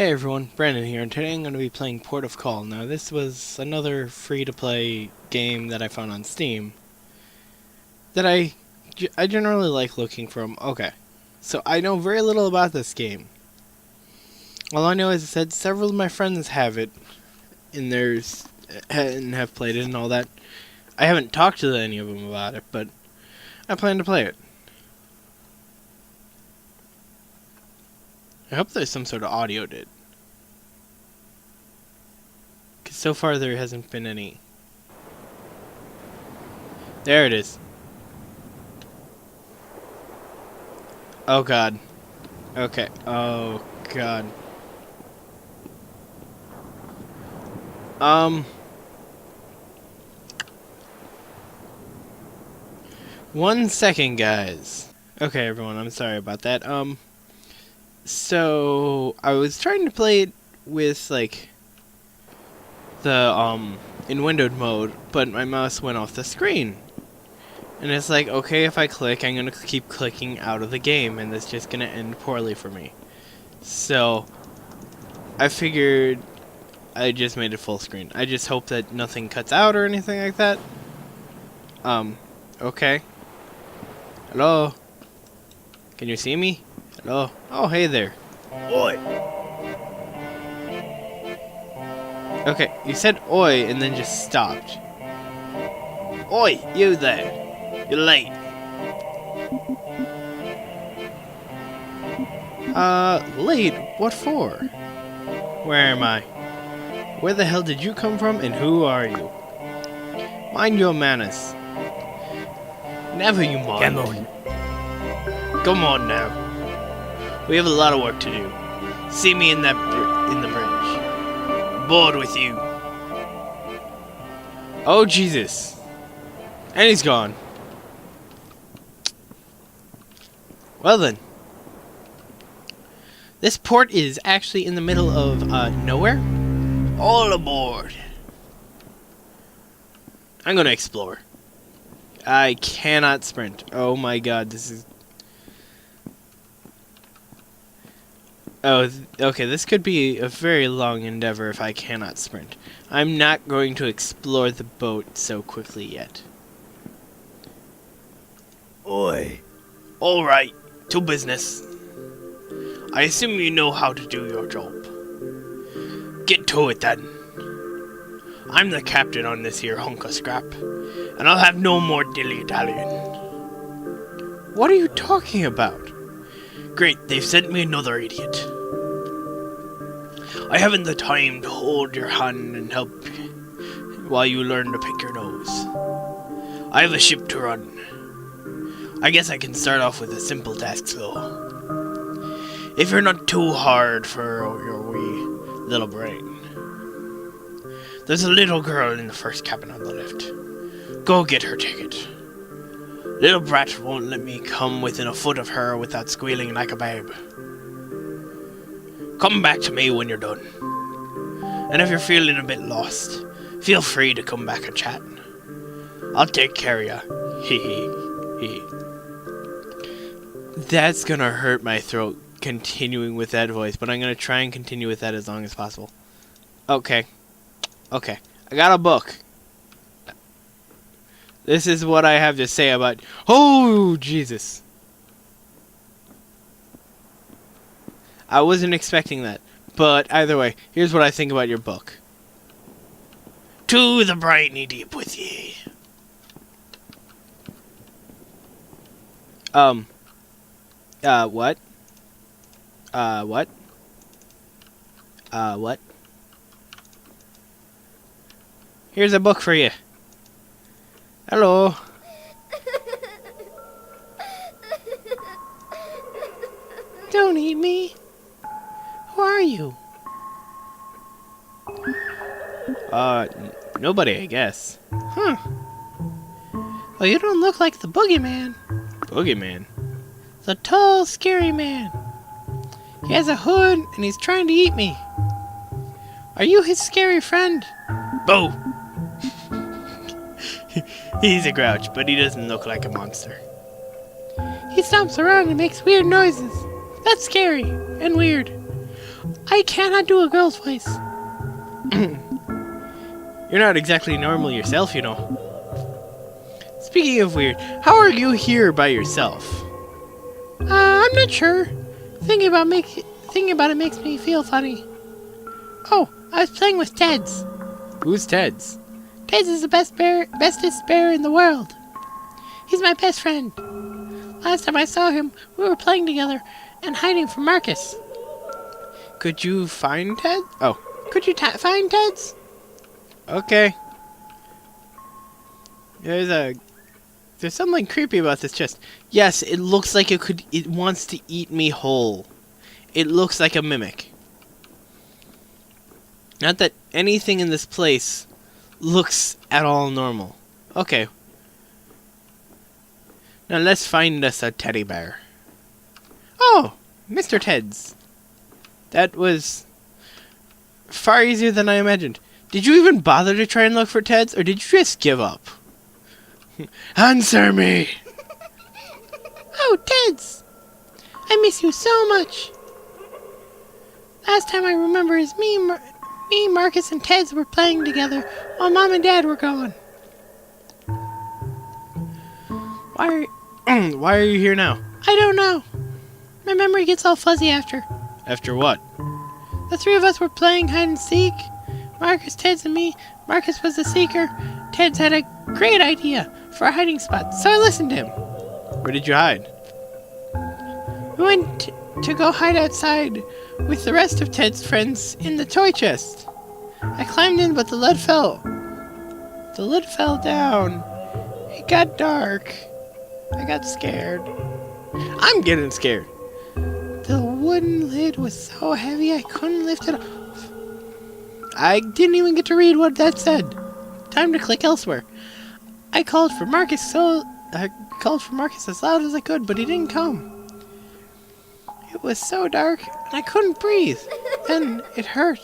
Hey everyone, Brandon here, and today I'm going to be playing Port of Call. Now this was another free-to-play game that I found on Steam that I generally like looking from. Okay, so I know very little about this game. All I know is it said several of my friends have it in theirs and have played it and all that. I haven't talked to any of them about it, but I plan to play it. I hope there's some sort of audio to it. Because so far there hasn't been any. There it is. Oh god. Okay. Oh god. 1 second, guys. Okay, everyone, I'm sorry about that. So I was trying to play it with like the in windowed mode, but my mouse went off the screen. And it's like, okay, if I click, I'm gonna keep clicking out of the game, and it's just gonna end poorly for me. So I figured I just made it full screen. I just hope that nothing cuts out or anything like that. Okay. Hello? Can you see me? Hello? Oh, hey there. Oi! Okay, you said oi and then just stopped. Oi, you there! You're late. Late? What for? Where am I? Where the hell did you come from and who are you? Mind your manners. Never you mind. Come on. Come on now. We have a lot of work to do. See me in that in the bridge. Bored with you. Oh Jesus. And he's gone. Well then. This port is actually in the middle of nowhere. All aboard. I'm gonna explore. I cannot sprint. Oh my god, this is... Oh, okay, this could be a very long endeavor if I cannot sprint. I'm not going to explore the boat so quickly yet. Oi! Alright, to business. I assume you know how to do your job. Get to it then. I'm the captain on this here hunk of scrap, and I'll have no more dilly-dallying. What are you talking about? Great, they've sent me another idiot. I haven't the time to hold your hand and help while you learn to pick your nose. I have a ship to run. I guess I can start off with a simple task though. If you're not too hard for your wee little brain. There's a little girl in the first cabin on the left. Go get her ticket. Little brat won't let me come within a foot of her without squealing like a babe. Come back to me when you're done. And if you're feeling a bit lost, feel free to come back and chat. I'll take care of ya. Hee hee hee. That's gonna hurt my throat continuing with that voice, but I'm gonna try and continue with that as long as possible. Okay. Okay. I got a book. This is what I have to say about... Oh, Jesus. I wasn't expecting that. But either way, here's what I think about your book. To the briny deep with ye. What? What? What? Here's a book for you. Hello. Don't eat me. Who are you? Nobody, I guess. Huh. Well, you don't look like the boogeyman. Boogeyman? The tall, scary man. He has a hood, and he's trying to eat me. Are you his scary friend? Boo! He's a grouch, but he doesn't look like a monster. He stomps around and makes weird noises. That's scary and weird. I cannot do a girl's voice. You're not exactly normal yourself, you know. Speaking of weird, how are you here by yourself? I'm not sure. Thinking about it makes me feel funny. Oh, I was playing with Teds. Who's Teds? Teds is the bestest bear in the world. He's my best friend. Last time I saw him, we were playing together and hiding from Marcus. Could you find Ted? Oh, could you find Teds? Okay. There's something creepy about this chest. Yes, it looks like it wants to eat me whole. It looks like a mimic. Not that anything in this place looks at all normal. Okay. Now let's find us a teddy bear. Oh, Mr. Teds. That was far easier than I imagined. Did you even bother to try and look for Teds, or did you just give up? Answer me! Oh, Teds! I miss you so much. Last time I remember is me, Marcus, and Teds were playing together while Mom and Dad were gone. Why are you here now? I don't know. My memory gets all fuzzy after. After what? The three of us were playing hide and seek. Marcus, Teds, and me. Marcus was the seeker. Teds had a great idea for a hiding spot, so I listened to him. Where did you hide? We went to go hide outside with the rest of Ted's friends in the toy chest. I climbed in, but the lid fell. The lid fell down. It got dark. I got scared. I'm getting scared. The wooden lid was so heavy I couldn't lift it off. I didn't even get to read what that said. Time to click elsewhere. I called for Marcus as loud as I could, but he didn't come. It was so dark, and I couldn't breathe. Then it hurt.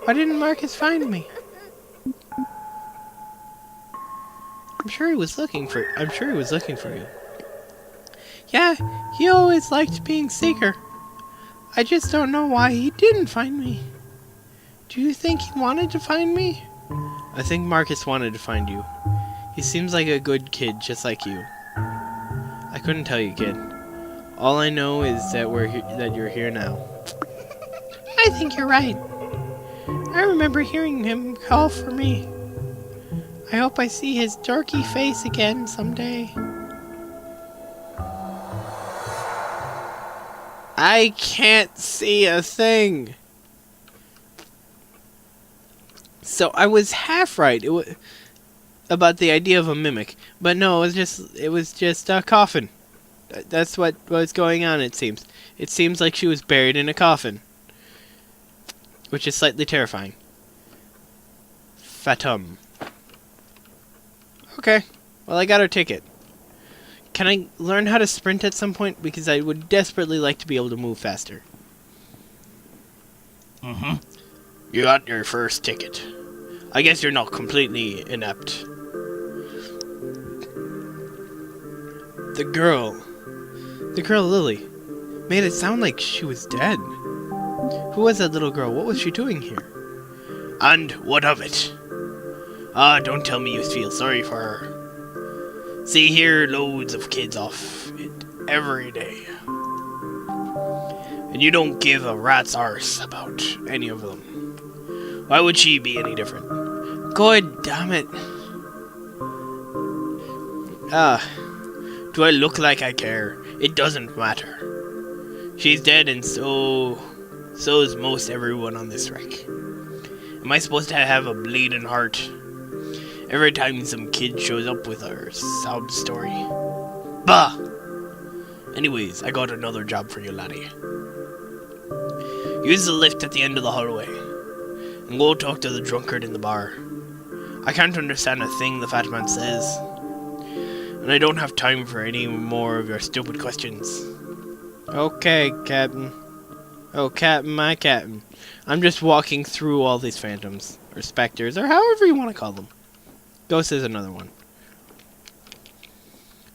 Why didn't Marcus find me? I'm sure he was looking for you. Yeah, he always liked being seeker. I just don't know why he didn't find me. Do you think he wanted to find me? I think Marcus wanted to find you. He seems like a good kid, just like you. I couldn't tell you, kid. All I know is that that you're here now. I think you're right. I remember hearing him call for me. I hope I see his dorky face again someday. I can't see a thing. So I was half right. It was about the idea of a mimic, but no, it was just a coffin. That's what was going on. It seems like she was buried in a coffin, which is slightly terrifying. Fatum. Okay, well, I got her ticket. Can I learn how to sprint at some point? Because I would desperately like to be able to move faster. Mm-hmm. You got your first ticket. I guess you're not completely inept. The girl Lily, made it sound like she was dead. Who was that little girl? What was she doing here? And what of it? Don't tell me you feel sorry for her. See here, loads of kids off it every day. And you don't give a rat's arse about any of them. Why would she be any different? God damn it. Do I look like I care? It doesn't matter. She's dead, and so is most everyone on this wreck. Am I supposed to have a bleeding heart every time some kid shows up with her sob story? Bah! Anyways, I got another job for you, laddie. Use the lift at the end of the hallway, and go talk to the drunkard in the bar. I can't understand a thing the fat man says, and I don't have time for any more of your stupid questions. Okay, Captain. Oh, Captain, my Captain. I'm just walking through all these phantoms, or specters, or however you want to call them. Ghost is another one.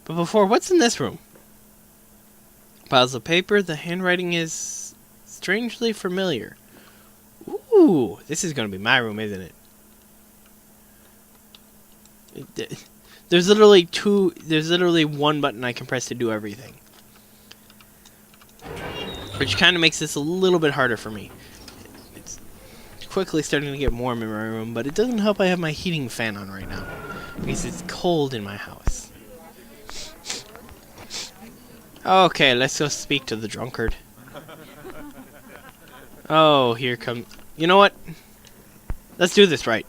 But before, what's in this room? Piles of paper, the handwriting is strangely familiar. Ooh, this is gonna be my room, isn't it? There's literally one button I can press to do everything. Which kind of makes this a little bit harder for me. It's quickly starting to get warm in my room, but it doesn't help I have my heating fan on right now. Because it's cold in my house. Okay, let's go speak to the drunkard. Oh, here comes... You know what? Let's do this right.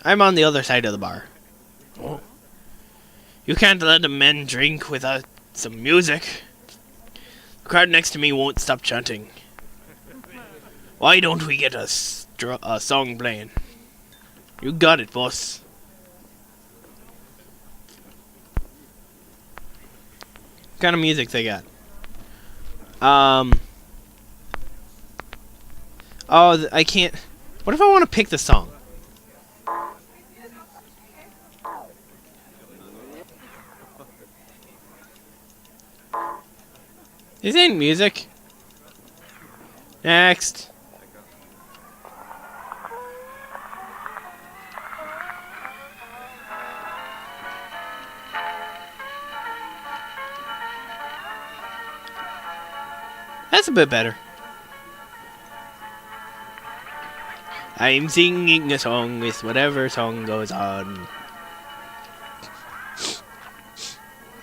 I'm on the other side of the bar. Oh. You can't let the men drink without some music. The crowd next to me won't stop chanting. Why don't we get a song playing? You got it, boss. What kind of music they got? Oh, I can't... What if I want to pick the song? This ain't music. Next. That's a bit better. I'm singing a song with whatever song goes on.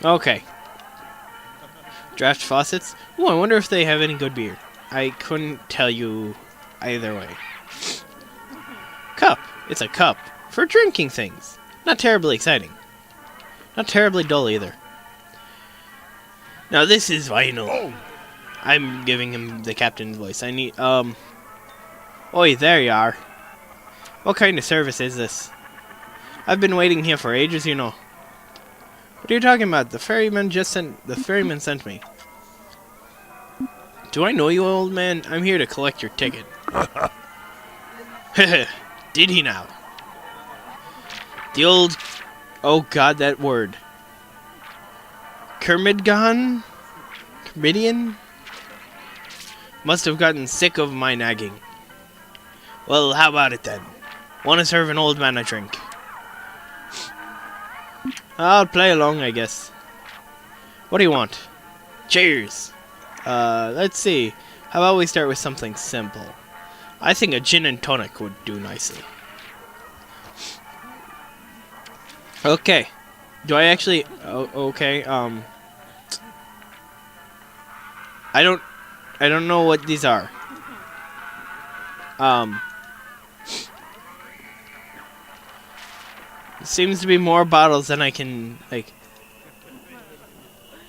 Okay. Draft faucets. Oh, I wonder if they have any good beer. I couldn't tell you either way. Cup. It's a cup for drinking things. Not terribly exciting. Not terribly dull either. Now this is vinyl. Oh. I'm giving him the captain's voice. I need, Oi, there you are. What kind of service is this? I've been waiting here for ages, you know. What are you talking about? The ferryman sent me. Do I know you, old man? I'm here to collect your ticket. Did he now? The old... Oh god, that word. Kermidgon? Kermidian? Must have gotten sick of my nagging. Well, how about it then? Want to serve an old man a drink? I'll play along, I guess. What do you want? Cheers! Let's see. How about we start with something simple? I think a gin and tonic would do nicely. Okay. Do I actually... Oh, okay, I don't know what these are. It seems to be more bottles than I can, like...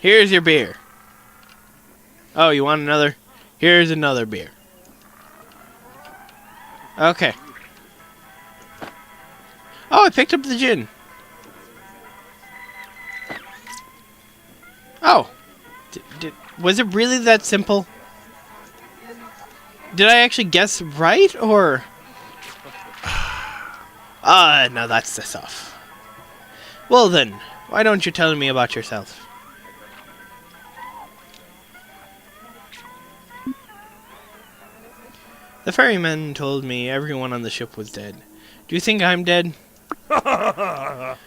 Here's your beer. Oh, you want another? Here's another beer. Okay. Oh, I picked up the gin. Oh. Was it really that simple? Did I actually guess right, or... now that's the stuff. Well then, why don't you tell me about yourself? The ferryman told me everyone on the ship was dead. Do you think I'm dead? Ah.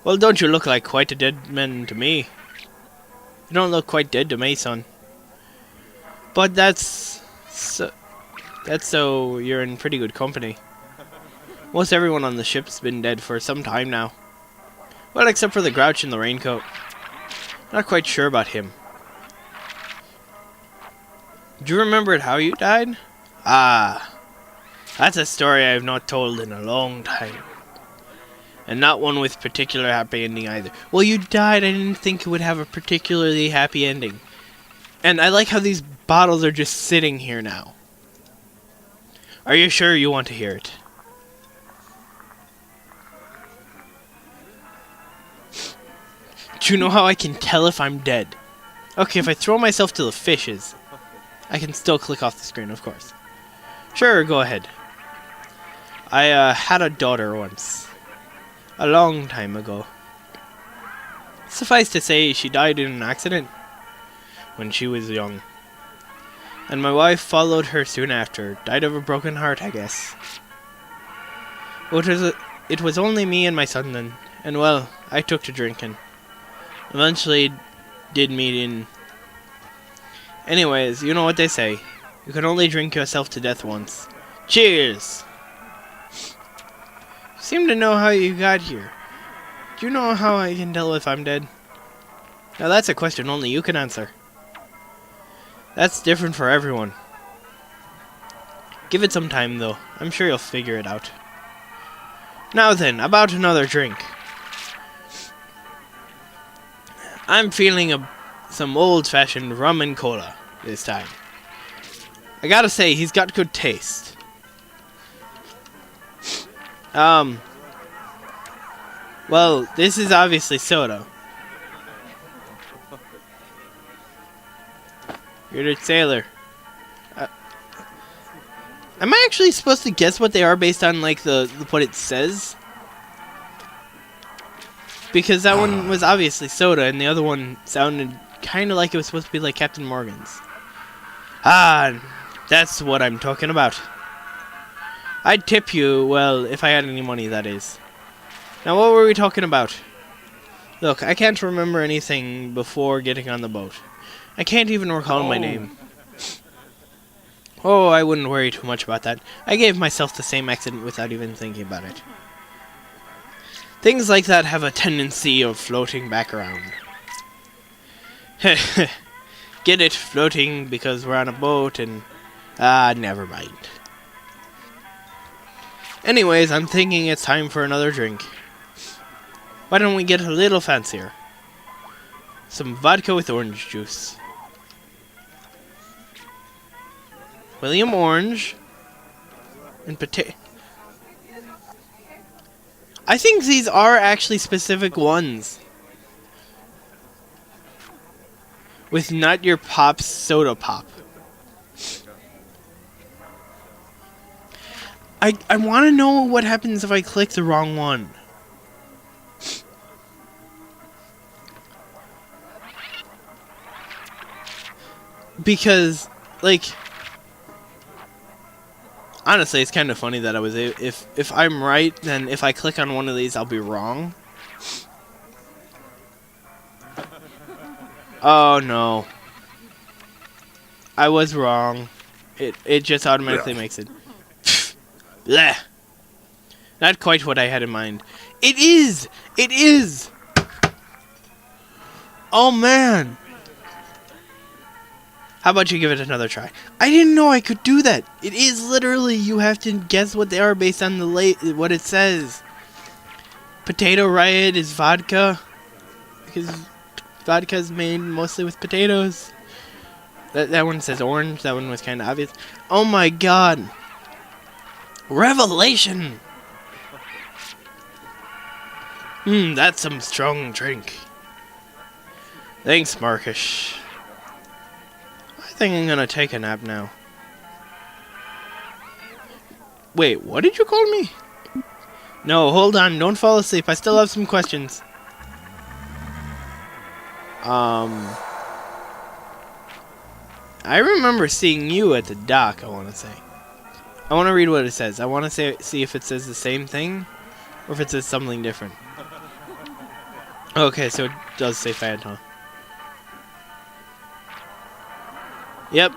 Well, don't you look like quite a dead man to me? You don't look quite dead to me, son. But that's so you're in pretty good company. Most everyone on the ship's been dead for some time now. Well, except for the grouch in the raincoat. Not quite sure about him. Do you remember how you died? Ah, that's a story I have not told in a long time. And not one with particular happy ending either. Well, you died. I didn't think it would have a particularly happy ending. And I like how these bottles are just sitting here now. Are you sure you want to hear it? Do you know how I can tell if I'm dead? Okay, if I throw myself to the fishes, I can still click off the screen, of course. Sure, go ahead. I had a daughter once. A long time ago. Suffice to say, she died in an accident when she was young. And my wife followed her soon after. Died of a broken heart, I guess. It was only me and my son then. And well, I took to drinking. Eventually did meet in... Anyways, you know what they say. You can only drink yourself to death once. Cheers! You seem to know how you got here. Do you know how I can tell if I'm dead? Now that's a question only you can answer. That's different for everyone. Give it some time though. I'm sure you'll figure it out. Now then, about another drink. I'm feeling some old-fashioned rum and cola this time. I gotta say, he's got good taste. Well, this is obviously soda. Bearded sailor. Am I actually supposed to guess what they are based on, like, what it says? Because that one was obviously soda, and the other one sounded kind of like it was supposed to be like Captain Morgan's. Ah, that's what I'm talking about. I'd tip you, well, if I had any money, that is. Now, what were we talking about? Look, I can't remember anything before getting on the boat. I can't even recall my name. Oh, I wouldn't worry too much about that. I gave myself the same accident without even thinking about it. Things like that have a tendency of floating back around. Get it? Floating because we're on a boat and... never mind. Anyways, I'm thinking it's time for another drink. Why don't we get a little fancier? Some vodka with orange juice. William Orange. And potato. I think these are actually specific ones. With not your pop's soda pop. I want to know what happens if I click the wrong one. Because, like... Honestly, it's kind of funny that I was... If I'm right, then if I click on one of these, I'll be wrong. Oh, no. I was wrong. It just automatically makes it... Bleh. Not quite what I had in mind. It is! It is! Oh, man! How about you give it another try? I didn't know I could do that. It is literally, you have to guess what they are based on the what it says. Potato Riot is vodka. Because vodka is made mostly with potatoes. That one says orange. That one was kind of obvious. Oh my god. Revelation! That's some strong drink. Thanks, Marcus. I think I'm gonna take a nap now. Wait, what did you call me? No, hold on, don't fall asleep. I still have some questions. I remember seeing you at the dock, I want to say. I want to read what it says. I want to see if it says the same thing, or if it says something different. Okay, so it does say Phantom. Yep.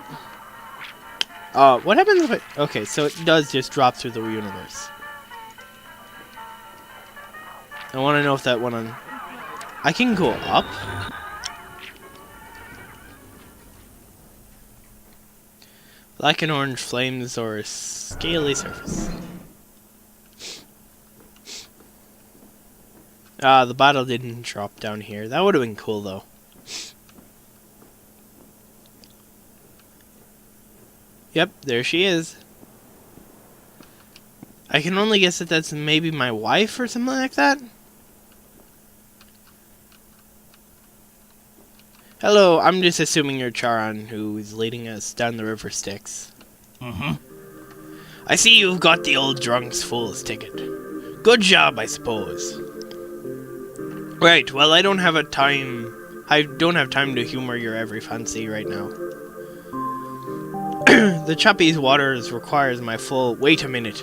What happens if I... Okay, so it does just drop through the universe. I want to know if that one on... I can go up? Black and orange flames or a scaly surface. The bottle didn't drop down here. That would have been cool, though. Yep, there she is. I can only guess that that's maybe my wife or something like that. Hello, I'm just assuming you're Charon, who is leading us down the river Styx. I see you've got the old drunk's fool's ticket. Good job, I suppose. Right, well, I don't have time to humor your every fancy right now. The choppy waters requires my full... Wait a minute.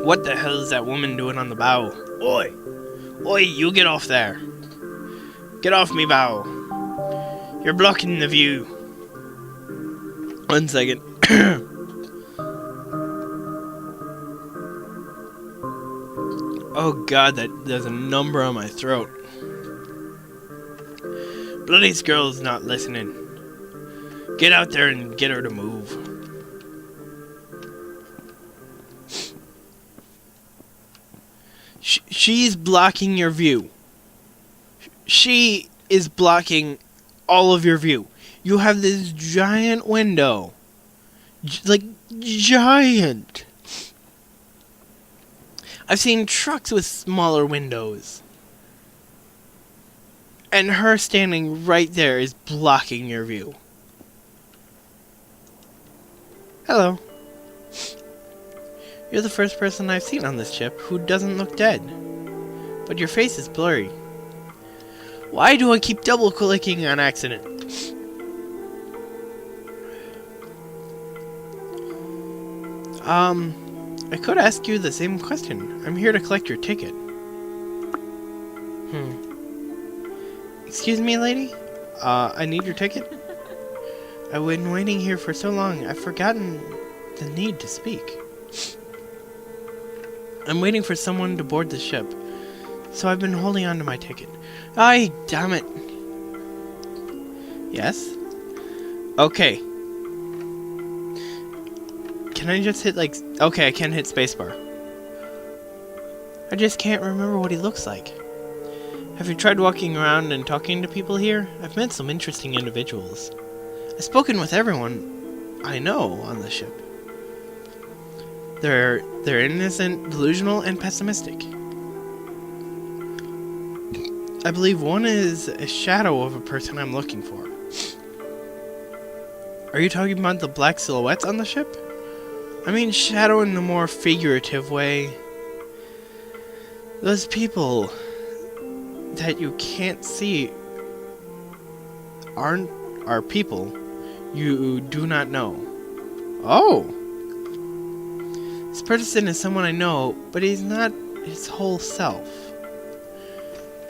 What the hell is that woman doing on the bow? Oi! Oi, you get off there. Get off me bow. You're blocking the view. 1 second. Oh god, there's a number on my throat. Bloody girl's not listening. Get out there and get her to move. She's blocking your view. She is blocking all of your view. You have this giant window. Like, giant. I've seen trucks with smaller windows. And her standing right there is blocking your view. Hello. You're the first person I've seen on this ship who doesn't look dead. But your face is blurry. Why do I keep double-clicking on accident? I could ask you the same question. I'm here to collect your ticket. Excuse me, lady? I need your ticket? I've been waiting here for so long, I've forgotten the need to speak. I'm waiting for someone to board the ship, so I've been holding on to my ticket. Ay, damn it. Yes? Okay. Can I just hit, like... Okay, I can hit spacebar. I just can't remember what he looks like. Have you tried walking around and talking to people here? I've met some interesting individuals. I've spoken with everyone I know on the ship. They're innocent, delusional, and pessimistic. I believe one is a shadow of a person I'm looking for. Are you talking about the black silhouettes on the ship? I mean shadow in a more figurative way. Those people that you can't see are people you do not know. Oh! This person is someone I know, but he's not his whole self.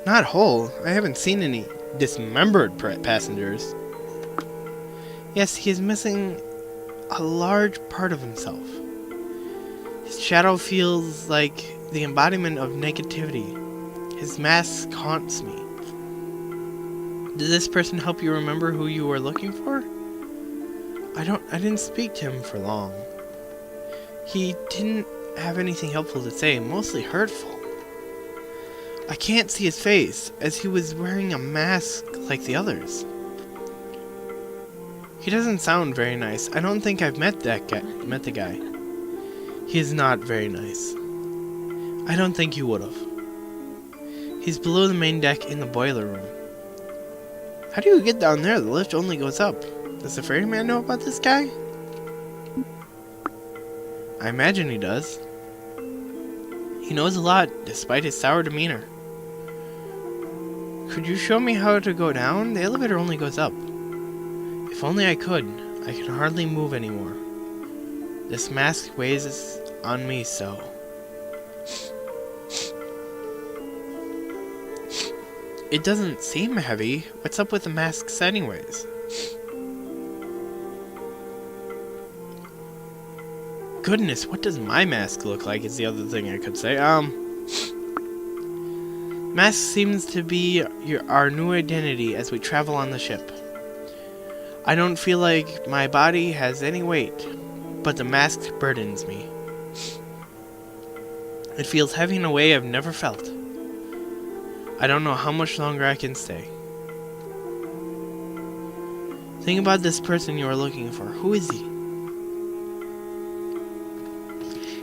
Not whole. I haven't seen any dismembered passengers. Yes, he is missing a large part of himself. His shadow feels like the embodiment of negativity. His mask haunts me. Did this person help you remember who you were looking for? I didn't speak to him for long. He didn't have anything helpful to say, mostly hurtful. I can't see his face, as he was wearing a mask like the others. He doesn't sound very nice. I don't think I've met the guy. He is not very nice. I don't think you would have. He's below the main deck in the boiler room. How do you get down there? The lift only goes up. Does the ferryman know about this guy? I imagine he does. He knows a lot, despite his sour demeanor. Could you show me how to go down? The elevator only goes up. If only I could. I can hardly move anymore. This mask weighs on me so. It doesn't seem heavy. What's up with the masks anyways? Goodness, what does my mask look like is the other thing I could say. Mask seems to be our new identity as we travel on the ship. I don't feel like my body has any weight, but the mask burdens me. It feels heavy in a way I've never felt. I don't know how much longer I can stay. Think about this person you are looking for. Who is he?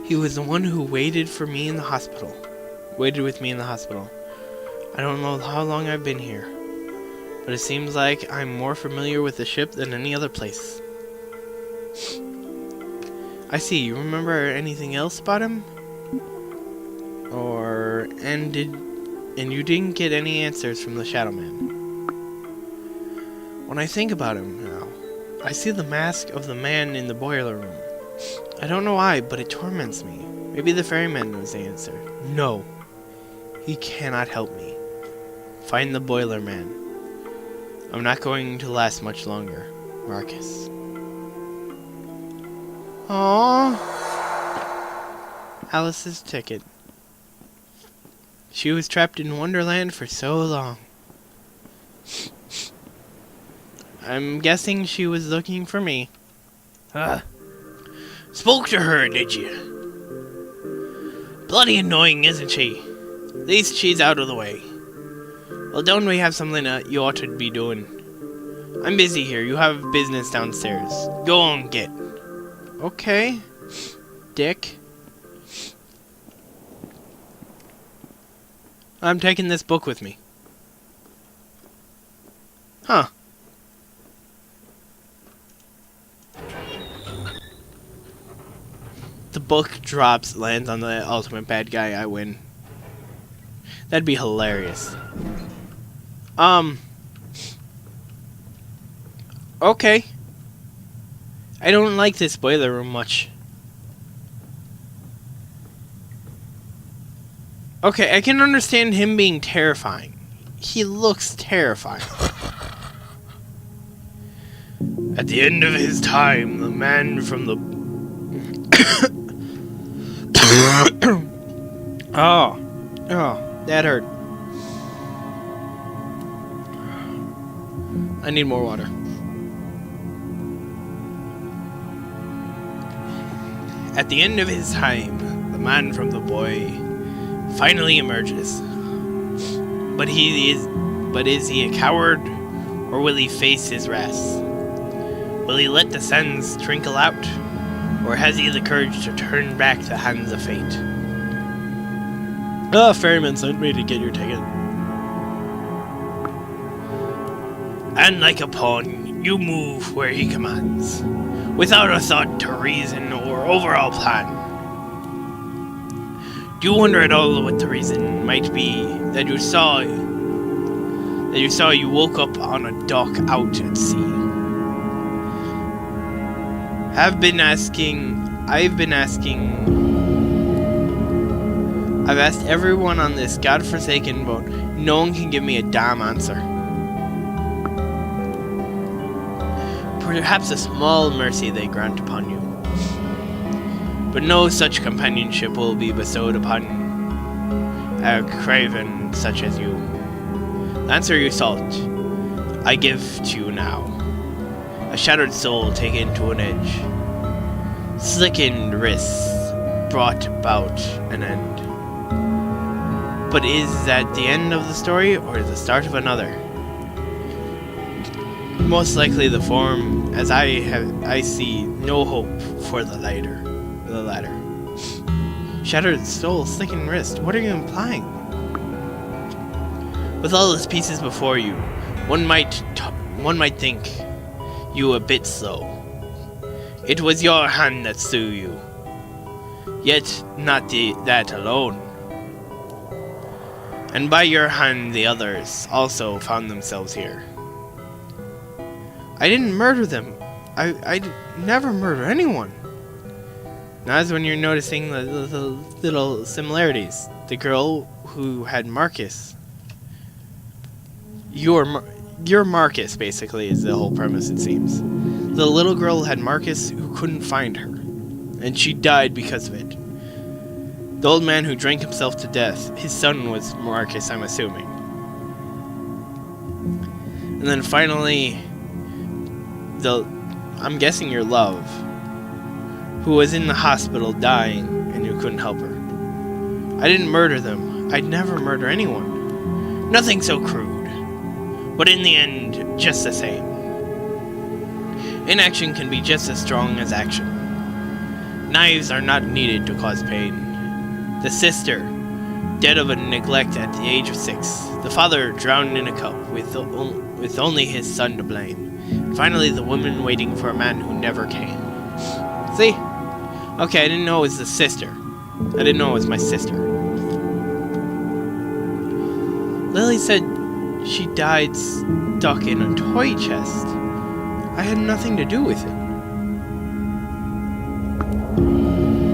He was the one who waited for me in the hospital. Waited with me in the hospital. I don't know how long I've been here, but it seems like I'm more familiar with the ship than any other place. I see. You remember anything else about him? And you didn't get any answers from the Shadow Man. When I think about him now, I see the mask of the man in the boiler room. I don't know why, but it torments me. Maybe the ferryman knows the answer. No. He cannot help me. Find the boiler man. I'm not going to last much longer, Marcus. Aww. Alice's ticket. She was trapped in Wonderland for so long. I'm guessing she was looking for me. Spoke to her, did you? Bloody annoying, isn't she? At least she's out of the way. Well, don't we have something that you ought to be doing? I'm busy here. You have business downstairs. Go on, get. Okay. Dick. I'm taking this book with me. Huh. The book drops, lands on the ultimate bad guy, I win. That'd be hilarious. Okay. I don't like this boiler room much. Okay, I can understand him being terrifying. He looks terrifying. At the end of his time, the man from the... Oh, that hurt. I need more water. At the end of his time, the man from the boy finally emerges. But is he a coward, or will he face his wrath? Will he let the sands trickle out, or has he the courage to turn back the hands of fate? Ah, ferryman sent me to get your ticket. And like a pawn, you move where he commands, without a thought to reason or overall plan. Do you wonder at all what the reason might be that you saw you woke up on a dock out at sea? I've asked everyone on this godforsaken boat. No one can give me a damn answer. Perhaps a small mercy they grant upon you. But no such companionship will be bestowed upon a craven such as you. The answer you sought, I give to you now. A shattered soul taken to an edge. Slickened wrists brought about an end. But is that the end of the story, or the start of another? Most likely the form, as I see no hope for the latter. Shattered soul, slickened wrist. What are you implying? With all those pieces before you, one might think you a bit slow. It was your hand that slew you. Yet not that alone. And by your hand the others also found themselves here. I didn't murder them. I never murder anyone. Now is when you're noticing the little similarities. The girl who had Marcus. Your Marcus, basically, is the whole premise, it seems. The little girl had Marcus who couldn't find her. And she died because of it. The old man who drank himself to death, his son was Marcus, I'm assuming. And then finally, I'm guessing your love, who was in the hospital dying and you couldn't help her. I didn't murder them. I'd never murder anyone. Nothing so crude. But in the end, just the same. Inaction can be just as strong as action. Knives are not needed to cause pain. The sister, dead of a neglect at the age of 6. The father drowned in a cup with only his son to blame. And finally, the woman waiting for a man who never came. See? Okay, I didn't know it was the sister. I didn't know it was my sister. Lily said she died stuck in a toy chest. I had nothing to do with it.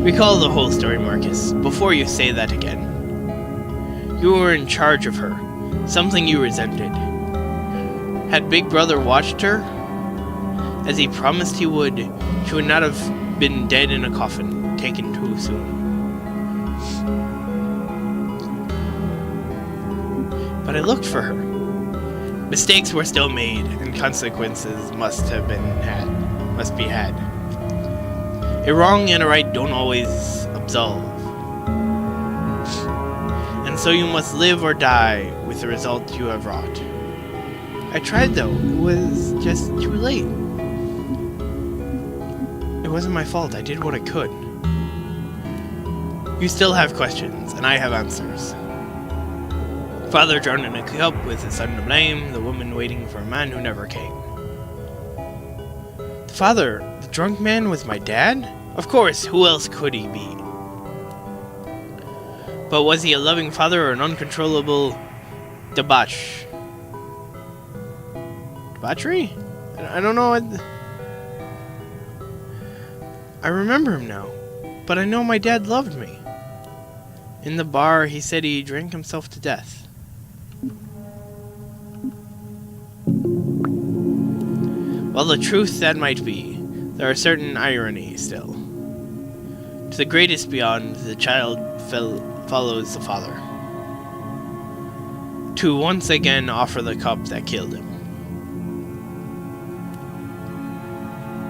Recall the whole story, Marcus, before you say that again. You were in charge of her, something you resented. Had Big Brother watched her, as he promised he would, she would not have been dead in a coffin, taken too soon. But I looked for her. Mistakes were still made, and consequences must be had. A wrong and a right don't always absolve. And so you must live or die with the result you have wrought. I tried though, it was just too late. It wasn't my fault, I did what I could. You still have questions, and I have answers. Father drowned in a cup with his son to blame, the woman waiting for a man who never came. The father, the drunk man, was my dad? Of course, who else could he be? But was he a loving father or an uncontrollable debauchery? I don't know. I remember him now, but I know my dad loved me. In the bar, he said he drank himself to death. While the truth that might be, there are certain ironies still. To the greatest beyond, the child follows the father. To once again offer the cup that killed him.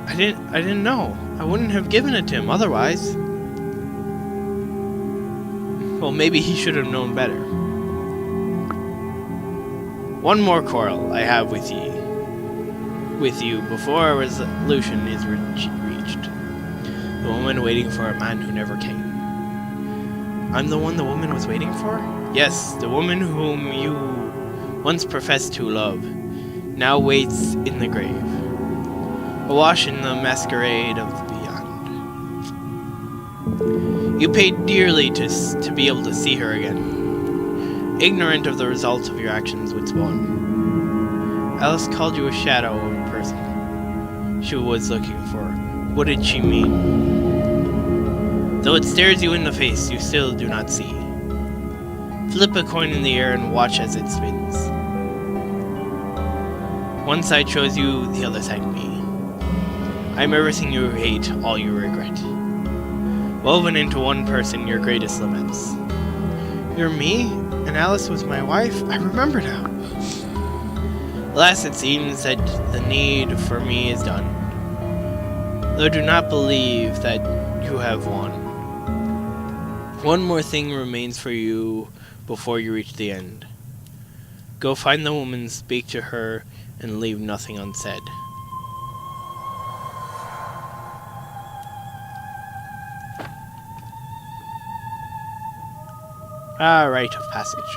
I didn't know. I wouldn't have given it to him otherwise. Well, maybe he should have known better. One more quarrel I have with you before a resolution is reached. The woman waiting for a man who never came. I'm the one the woman was waiting for? Yes, the woman whom you once professed to love, now waits in the grave, awash in the masquerade of the beyond. You paid dearly to be able to see her again, ignorant of the results of your actions with Spawn. Alice called you a shadow of a person she was looking for. What did she mean? Though it stares you in the face, you still do not see. Flip a coin in the air and watch as it spins. One side shows you, the other side me. I am everything you hate, all you regret. Woven into one person, your greatest laments. You're me, and Alice was my wife? I remember now. Alas, it seems that the need for me is done. Though do not believe that you have won. One more thing remains for you before you reach the end. Go find the woman, speak to her, and leave nothing unsaid. Rite of passage.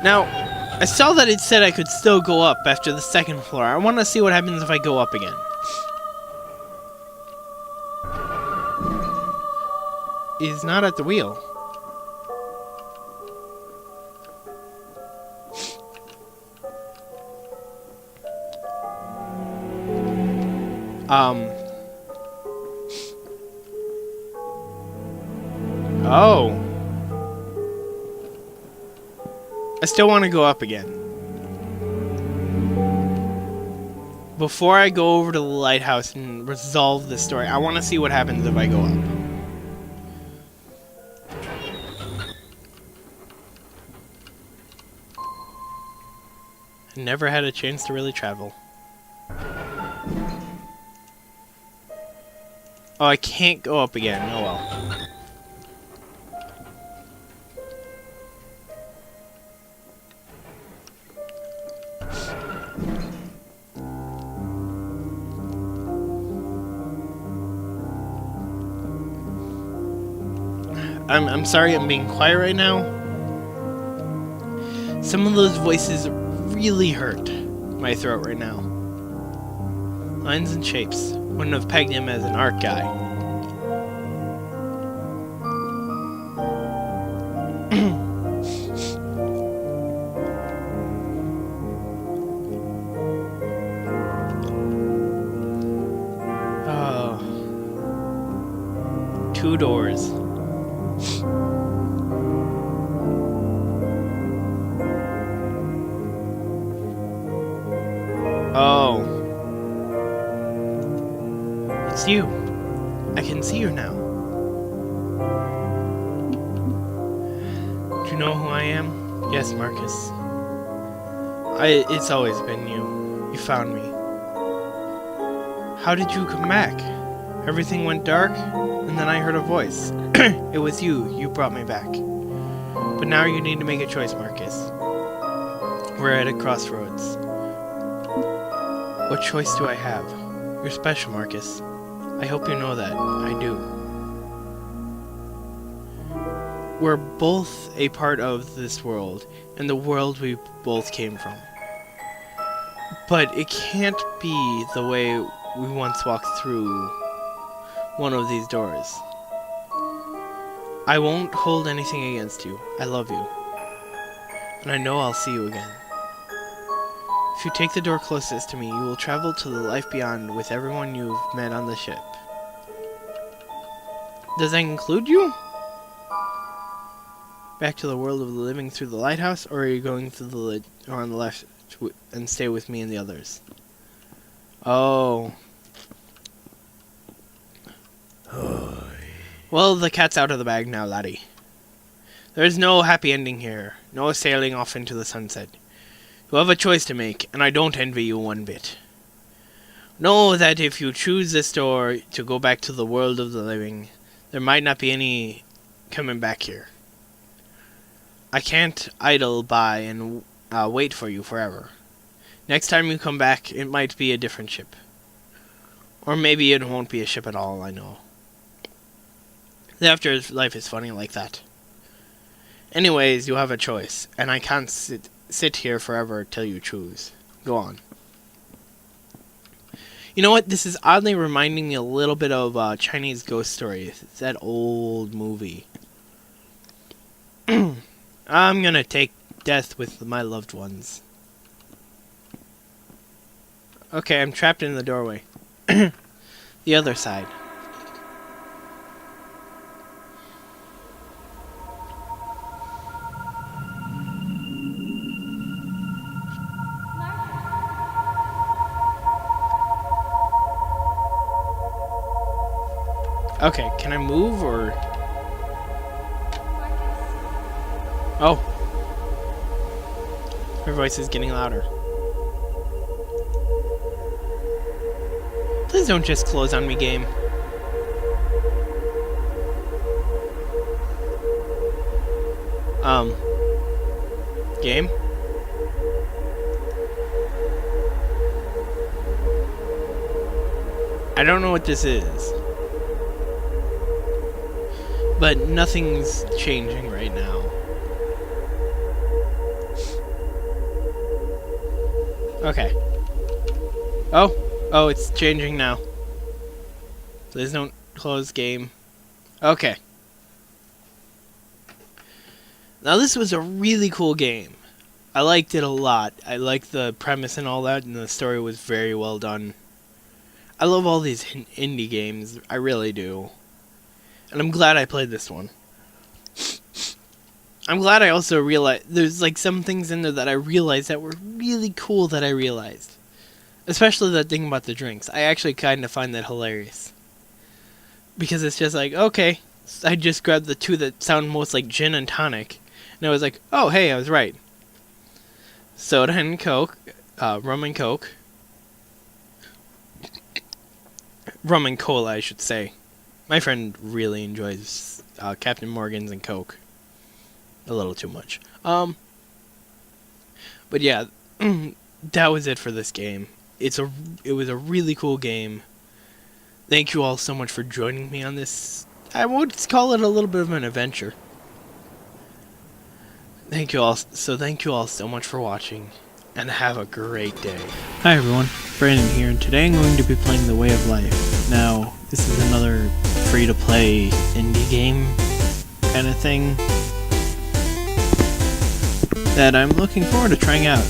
Now, I saw that it said I could still go up after the second floor. I want to see what happens if I go up again. He's not at the wheel. Oh. I still want to go up again. Before I go over to the lighthouse and resolve this story, I want to see what happens if I go up. I never had a chance to really travel. Oh, I can't go up again. Oh well. I'm sorry I'm being quiet right now. Some of those voices really hurt my throat right now. Lines and shapes. Wouldn't have pegged him as an art guy. 2 doors. Oh. It's you. I can see you now. Do you know who I am? Yes, Marcus. It's always been you. You found me. How did you come back? Everything went dark, and then I heard a voice. It was you. You brought me back. But now you need to make a choice, Marcus. We're at a crossroads. What choice do I have? You're special, Marcus. I hope you know that. I do. We're both a part of this world, and the world we both came from. But it can't be the way we once walked through one of these doors. I won't hold anything against you. I love you. And I know I'll see you again. If you take the door closest to me, you will travel to the life beyond with everyone you've met on the ship. Does that include you? Back to the world of the living through the lighthouse, or are you going through the or on the left and stay with me and the others? Oh. Well, the cat's out of the bag now, laddie. There's no happy ending here. No sailing off into the sunset. You have a choice to make, and I don't envy you one bit. Know that if you choose this door to go back to the world of the living, there might not be any coming back here. I can't idle by and wait for you forever. Next time you come back, it might be a different ship. Or maybe it won't be a ship at all, I know. The afterlife is funny like that. Anyways, you have a choice, and I can't sit here forever till you choose. Go on. You know what? This is oddly reminding me a little bit of Chinese Ghost Story. It's that old movie. I'm gonna take death with my loved ones. Okay, I'm trapped in the doorway. The other side. Okay, can I move or... Oh. Her voice is getting louder. Please don't just close on me, game. Game? I don't know what this is. But nothing's changing right now. Okay. Oh, it's changing now. Please don't close game. Okay. Now this was a really cool game. I liked it a lot. I liked the premise and all that, and the story was very well done. I love all these indie games. I really do. And I'm glad I played this one. I'm glad I also realized there's like some things in there that I realized that were really cool that I realized. Especially that thing about the drinks. I actually kind of find that hilarious. Because it's just like, okay, I just grabbed the two that sound most like gin and tonic. And I was like, oh, hey, I was right. Soda and Coke. Rum and Coke. Rum and Cola, I should say. My friend really enjoys Captain Morgan's and Coke. A little too much. But yeah, that was it for this game. It was a really cool game. Thank you all so much for joining me on this. I would call it a little bit of an adventure. Thank you all so much for watching, and have a great day. Hi everyone, Brandon here, and today I'm going to be playing The Way of Life. Now, this is another free-to-play indie game kind of thing that I'm looking forward to trying out.